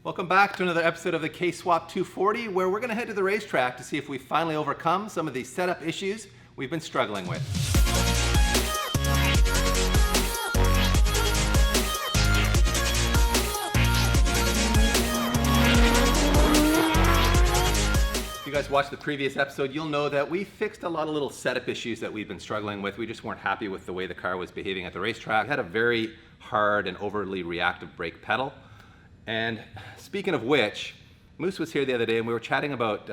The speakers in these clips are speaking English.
Welcome back to another episode of the K-Swap 240, where we're going to head to the racetrack to see if we finally overcome some of these setup issues we've been struggling with. If you guys watched the previous episode, you'll know that we fixed a lot of little setup issues that we've been struggling with. We just weren't happy with the way the car was behaving at the racetrack. It had a very hard and overly reactive brake pedal. And speaking of which, Moose was here the other day and we were chatting about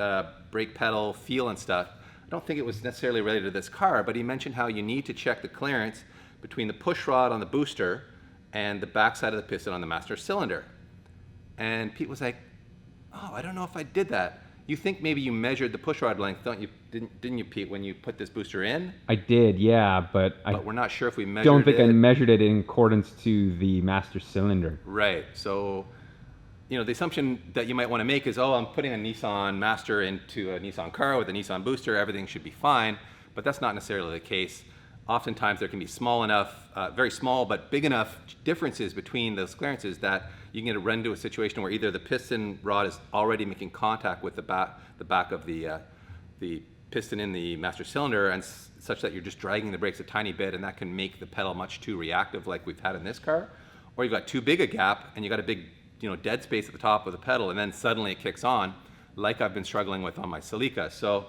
brake pedal feel and stuff. I don't think it was necessarily related to this car, but he mentioned how you need to check the clearance between the push rod on the booster and the backside of the piston on the master cylinder. And Pete was like, oh, I don't know if I did that. You think maybe you measured the push rod length, don't you? Didn't you, Pete, when you put this booster in? I did, yeah, but we're not sure if we measured it. Don't think I measured it in accordance to the master cylinder. Right, so you know, the assumption that you might want to make is, oh, I'm putting a Nissan Master into a Nissan car with a Nissan booster, everything should be fine, but that's not necessarily the case. Oftentimes there can be small enough, very small but big enough differences between those clearances that you can run into a situation where either the piston rod is already making contact with the back of the piston in the master cylinder, and such that you're just dragging the brakes a tiny bit, and that can make the pedal much too reactive like we've had in this car. Or you've got too big a gap and you got a big dead space at the top of the pedal, and then suddenly it kicks on, like I've been struggling with on my Celica. So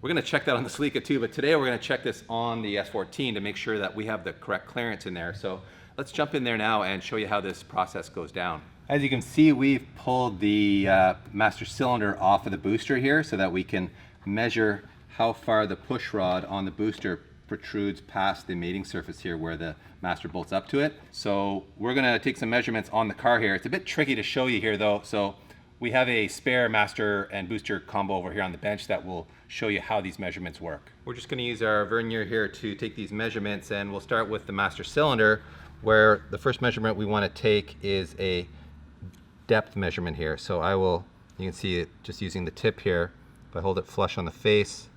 we're going to check that on the Celica too, but today we're going to check this on the S14 to make sure that we have the correct clearance in there. So let's jump in there now and show you how this process goes down. As you can see, we've pulled the master cylinder off of the booster here so that we can measure how far the push rod on the booster protrudes past the mating surface here where the master bolts up to it. So we're gonna take some measurements on the car here. It's a bit tricky to show you here though, so we have a spare master and booster combo over here on the bench that will show you how these measurements work. We're just gonna use our vernier here to take these measurements, and we'll start with the master cylinder, where the first measurement we wanna take is a depth measurement here. So you can see it just using the tip here. If I hold it flush on the face,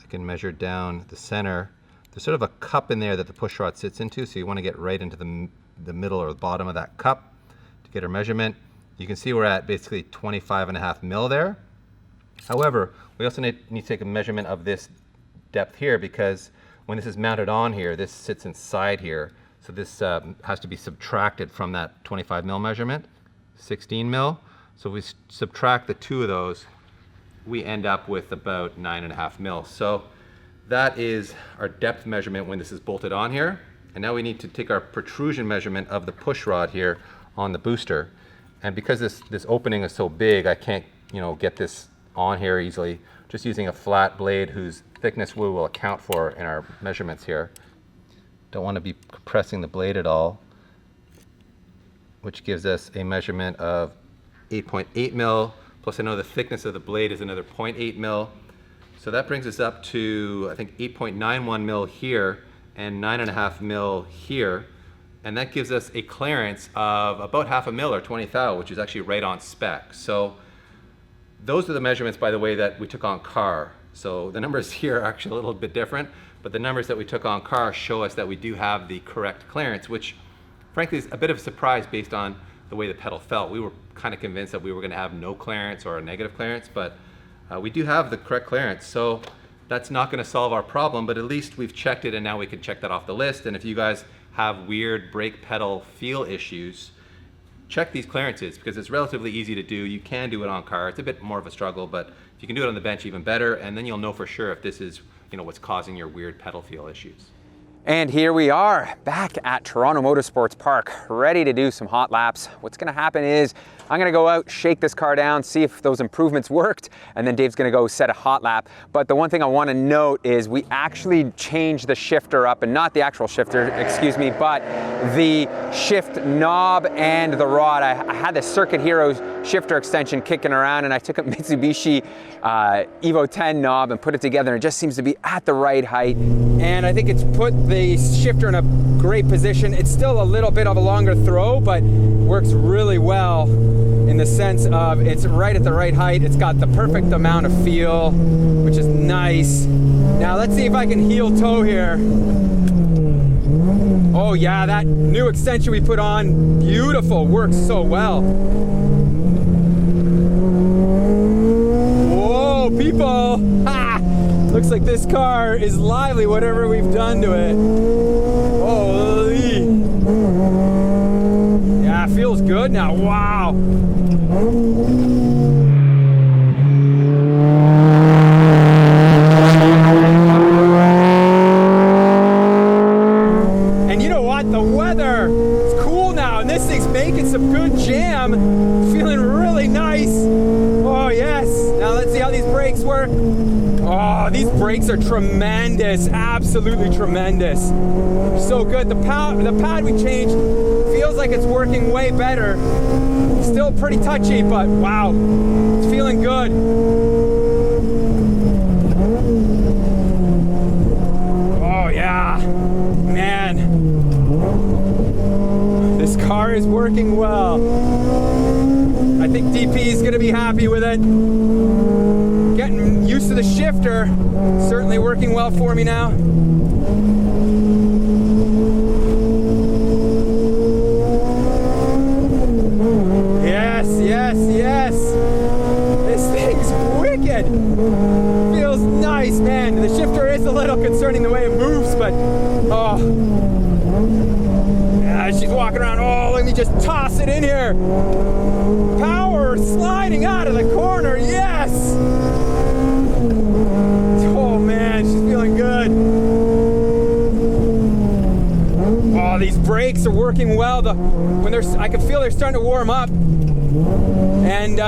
I can measure down the center. There's sort of a cup in there that the push rod sits into, so you want to get right into the middle or the bottom of that cup to get our measurement. You can see we're at basically 25.5 mil there. However, we also need to take a measurement of this depth here, because when this is mounted on here, this sits inside here. So this has to be subtracted from that 25 mil measurement, 16 mil. So if we subtract the two of those, we end up with about 9.5 mil. So that is our depth measurement when this is bolted on here. And now we need to take our protrusion measurement of the push rod here on the booster. And because this opening is so big, I can't get this on here easily. Just using a flat blade whose thickness we will account for in our measurements here. Don't want to be compressing the blade at all, which gives us a measurement of 8.8 mil, plus I know the thickness of the blade is another 0.8 mil. So that brings us up to, I think, 8.91 mil here and 9.5 mil here. And that gives us a clearance of about 0.5 mil or 20 thou, which is actually right on spec. So those are the measurements, by the way, that we took on car. So the numbers here are actually a little bit different, but the numbers that we took on car show us that we do have the correct clearance, which frankly is a bit of a surprise based on the way the pedal felt. We were kind of convinced that we were going to have no clearance or a negative clearance, but we do have the correct clearance. So that's not going to solve our problem, but at least we've checked it, and now we can check that off the list. And if you guys have weird brake pedal feel issues, check these clearances, because it's relatively easy to do. You can do it on car. It's a bit more of a struggle, but if you can do it on the bench, even better, and then you'll know for sure if this is what's causing your weird pedal feel issues. And here we are back at Toronto Motorsports Park, ready to do some hot laps. What's gonna happen is I'm gonna go out, shake this car down, see if those improvements worked, and then Dave's gonna go set a hot lap. But the one thing I wanna note is we actually changed the shifter up, and not the actual shifter, excuse me, but the shift knob and the rod. I had the Circuit Heroes shifter extension kicking around, and I took a Mitsubishi Evo 10 knob and put it together, and it just seems to be at the right height. And I think it's put the shifter in a great position. It's still a little bit of a longer throw, but works really well in the sense of it's right at the right height. It's got the perfect amount of feel, which is nice. Now let's see if I can heel toe here. Oh yeah, that new extension we put on, beautiful, works so well. this car is lively, whatever we've done to it. Holy. Yeah, it feels good now. Wow. And you know what? The weather is cool now, and this thing's making some good jam. Feeling really nice. Oh, yes. Now let's see how these brakes work. Oh, these brakes are tremendous. Absolutely tremendous. So good. The pad we changed feels like it's working way better. Still pretty touchy, but wow, it's feeling good. Oh yeah, man. This car is working well. I think DP is gonna be happy with it. Getting used to the shifter, certainly working well for me now. Yes, yes, yes. This thing's wicked. Feels nice, man. The shifter is a little concerning the way it moves, but oh. Yeah, she's walking around. Oh, let me just toss it in here. Power sliding out of the corner. Yes. Oh man, she's feeling good. Oh, these brakes are working well. I can feel they're starting to warm up, and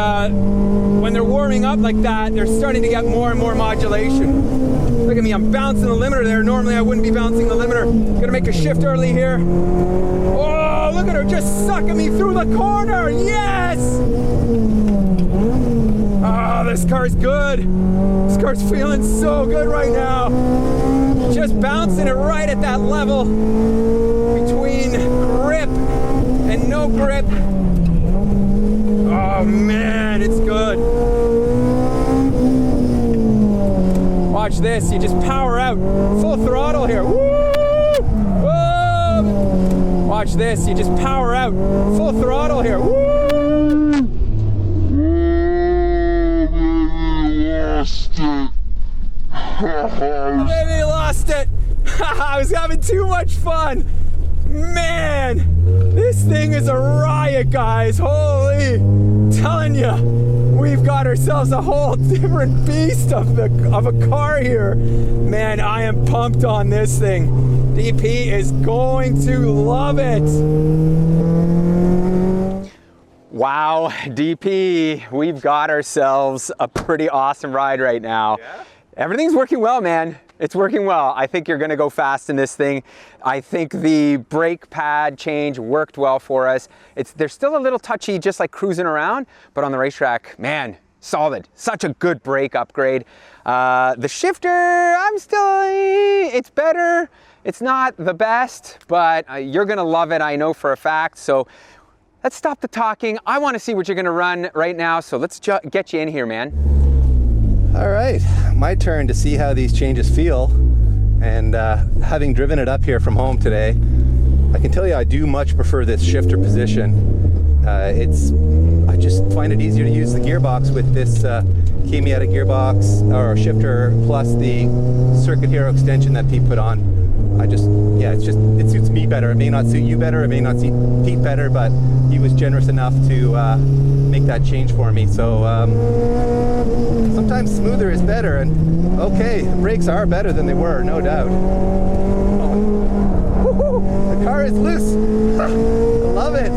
when they're warming up like that, they're starting to get more and more modulation. Look at me, I'm bouncing the limiter there. Normally I wouldn't be bouncing the limiter. Gonna make a shift early here. Oh, look at her just sucking me through the corner. Yes! Oh, this car's good. This car's feeling so good right now. Just bouncing it right at that level between grip and no grip. Oh man, it's good. Watch this, you just power out. Full throttle here. Woo! Whoa! Watch this, you just power out. Full throttle here. Woo! Maybe lost it. I was having too much fun. Man, this thing is a riot, guys. Holy, telling you, we've got ourselves a whole different beast of a car here. Man, I am pumped on this thing. DP is going to love it. Wow, DP, we've got ourselves a pretty awesome ride right now. Yeah? Everything's working well, man. It's working well. I think you're gonna go fast in this thing. I think the brake pad change worked well for us. They're still a little touchy, just like cruising around, but on the racetrack, man, solid. Such a good brake upgrade. The shifter, it's better. It's not the best, but you're gonna love it, I know for a fact. So let's stop the talking. I wanna see what you're gonna run right now, so let's get you in here, man. All right, my turn to see how these changes feel. And having driven it up here from home today, I can tell you I do much prefer this shifter position. I just find it easier to use the gearbox with this K20 gearbox or shifter plus the Circuit Hero extension that Pete put on. It suits me better. It may not suit you better, it may not suit Pete better, but he was generous enough to make that change for me. So sometimes smoother is better, and okay, the brakes are better than they were, no doubt. Oh, the car is loose. I love it.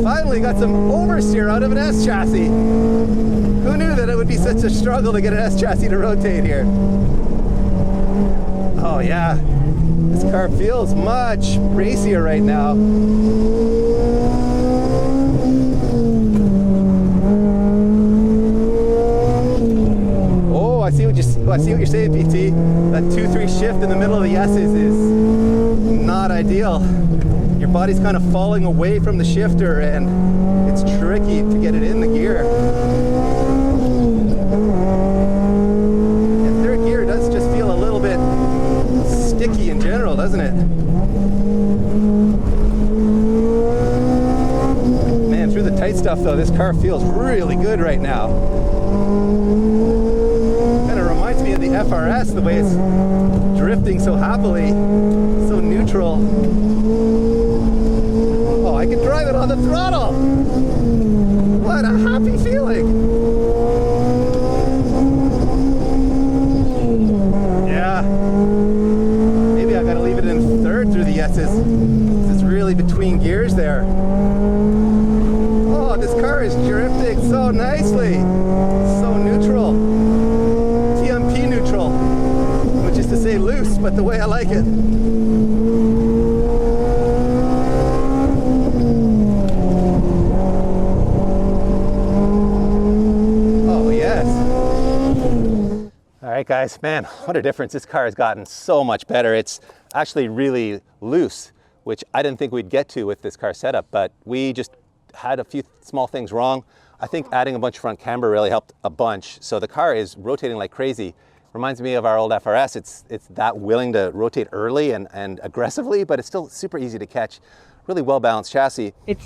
Finally got some oversteer out of an S chassis. Who knew that it would be such a struggle to get an S chassis to rotate here? Oh yeah, this car feels much racier right now. Oh, I see what you're saying, PT. That 2-3 shift in the middle of the S's is not ideal. Your body's kind of falling away from the shifter, and it's tricky to get it in the gear. And third gear does just feel a little bit sticky in general, doesn't it? Man, through the tight stuff though, this car feels really good right now. Kind of reminds me of the FRS, the way it's drifting so happily, so neutral. Oh, I can drive it on the throttle. What a happy feeling. Yeah. Maybe I gotta leave it in third through the S's. It's really between gears there. Oh, this car is drifting so nicely. So neutral. TMP neutral. Which is to say loose, but the way I like it. All right, guys, man, what a difference. This car has gotten so much better. It's actually really loose, which I didn't think we'd get to with this car setup, but we just had a few small things wrong. I think adding a bunch of front camber really helped a bunch. So the car is rotating like crazy. Reminds me of our old FRS. It's that willing to rotate early and aggressively, but it's still super easy to catch. Really well-balanced chassis. It's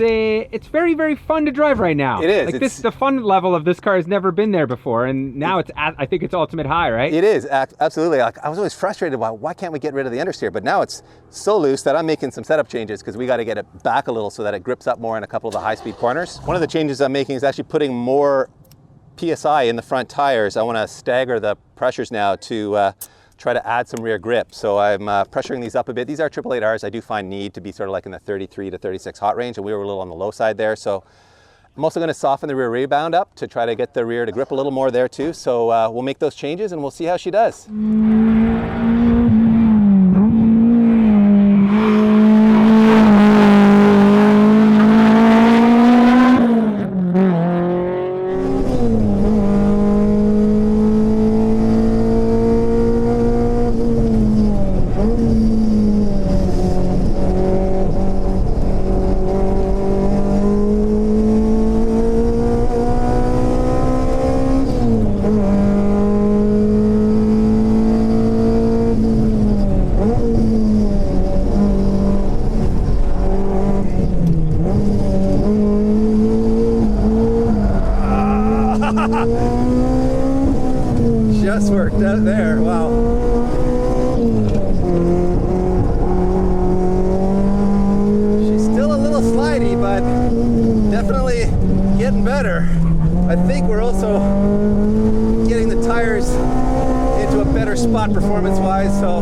very, very fun to drive right now. It is. Like the fun level of this car has never been there before, and now I think it's ultimate high, right? It is, absolutely. Like, I was always frustrated about why can't we get rid of the understeer, but now it's so loose that I'm making some setup changes because we got to get it back a little so that it grips up more in a couple of the high-speed corners. One of the changes I'm making is actually putting more PSI in the front tires. I want to stagger the pressures now to try to add some rear grip. So I'm pressuring these up a bit. These are 888Rs. I do find need to be sort of like in the 33 to 36 hot range, and we were a little on the low side there. So I'm also going to soften the rear rebound up to try to get the rear to grip a little more there too. So we'll make those changes and we'll see how she does. Just worked out there, wow. She's still a little slidey, but definitely getting better. I think we're also getting the tires into a better spot performance-wise, so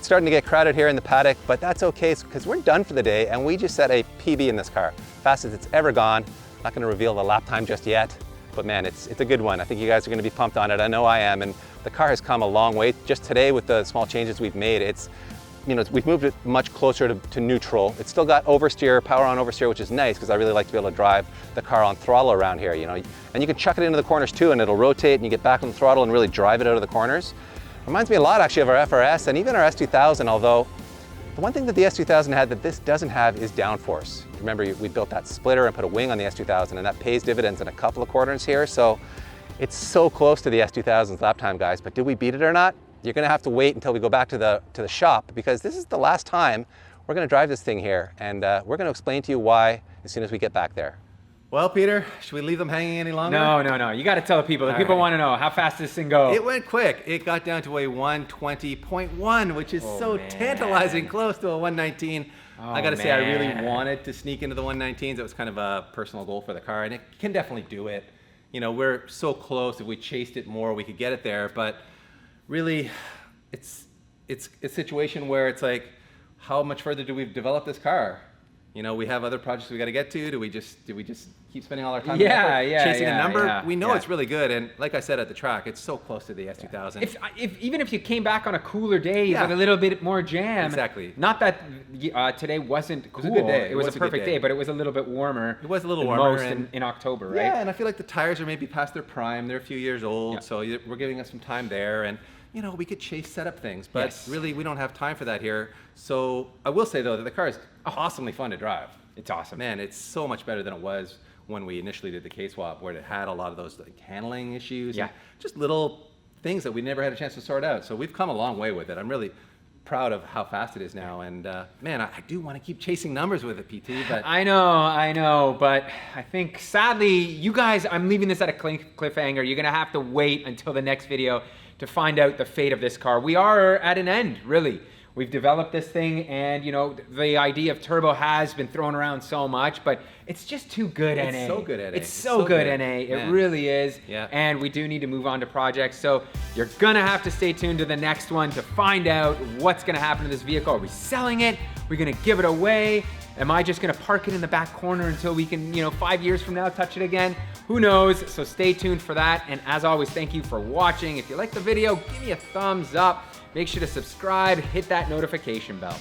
starting to get crowded here in the paddock, but that's okay because we're done for the day and we just set a PB in this car. Fastest it's ever gone. Not going to reveal the lap time just yet, but man, it's a good one. I think you guys are going to be pumped on it. I know I am, and the car has come a long way. Just today with the small changes we've made, we've moved it much closer to neutral. It's still got oversteer, power on oversteer, which is nice because I really like to be able to drive the car on throttle around here, and you can chuck it into the corners too and it'll rotate and you get back on the throttle and really drive it out of the corners. Reminds me a lot actually of our FRS and even our S2000, although the one thing that the S2000 had that this doesn't have is downforce. Remember, we built that splitter and put a wing on the S2000, and that pays dividends in a couple of corners here, so it's so close to the S2000's lap time, guys, but did we beat it or not? You're gonna have to wait until we go back to the shop because this is the last time we're gonna drive this thing here, and we're gonna explain to you why as soon as we get back there. Well, Peter, should we leave them hanging any longer? No. You got to tell the people. The people want to know how fast does this thing go. It went quick. It got down to a 120.1, which is tantalizing close to a 119. I got to say, I really wanted to sneak into the 119s. It was kind of a personal goal for the car, and it can definitely do it. We're so close. If we chased it more, we could get it there. But really, it's a situation where it's like, how much further do we develop this car? You know, we have other projects we got to get to. Do we just keep spending all our time chasing a number? We know it's really good, and like I said at the track, it's so close to the S2000. Even if you came back on a cooler day with a little bit more jam, exactly. Not that today wasn't cool. It was a good day. It was a perfect day, but it was a little bit warmer. It was a little than warmer most in October, right? Yeah, and I feel like the tires are maybe past their prime. They're a few years old, so we're giving us some time there, and you know, we could chase setup things, but really we don't have time for that here. So I will say though that the car is awesomely fun to drive. It's awesome. Man, it's so much better than it was when we initially did the K-swap, where it had a lot of those like handling issues, and just little things that we never had a chance to sort out. So we've come a long way with it. I'm really proud of how fast it is now, and man, I do want to keep chasing numbers with it, PT. But I know, but I think sadly, you guys, I'm leaving this at a cliffhanger. You're gonna have to wait until the next video to find out the fate of this car. We are at an end, really. We've developed this thing, and you know, the idea of turbo has been thrown around so much, but it's just too good, NA. It's so good, NA. It's so good, NA. It really is. Yeah. And we do need to move on to projects, so you're gonna have to stay tuned to the next one to find out what's gonna happen to this vehicle. Are we selling it? We're gonna give it away? Am I just gonna park it in the back corner until we can, you know, 5 years from now, touch it again? Who knows? So stay tuned for that. And as always, thank you for watching. If you liked the video, give me a thumbs up. Make sure to subscribe, hit that notification bell.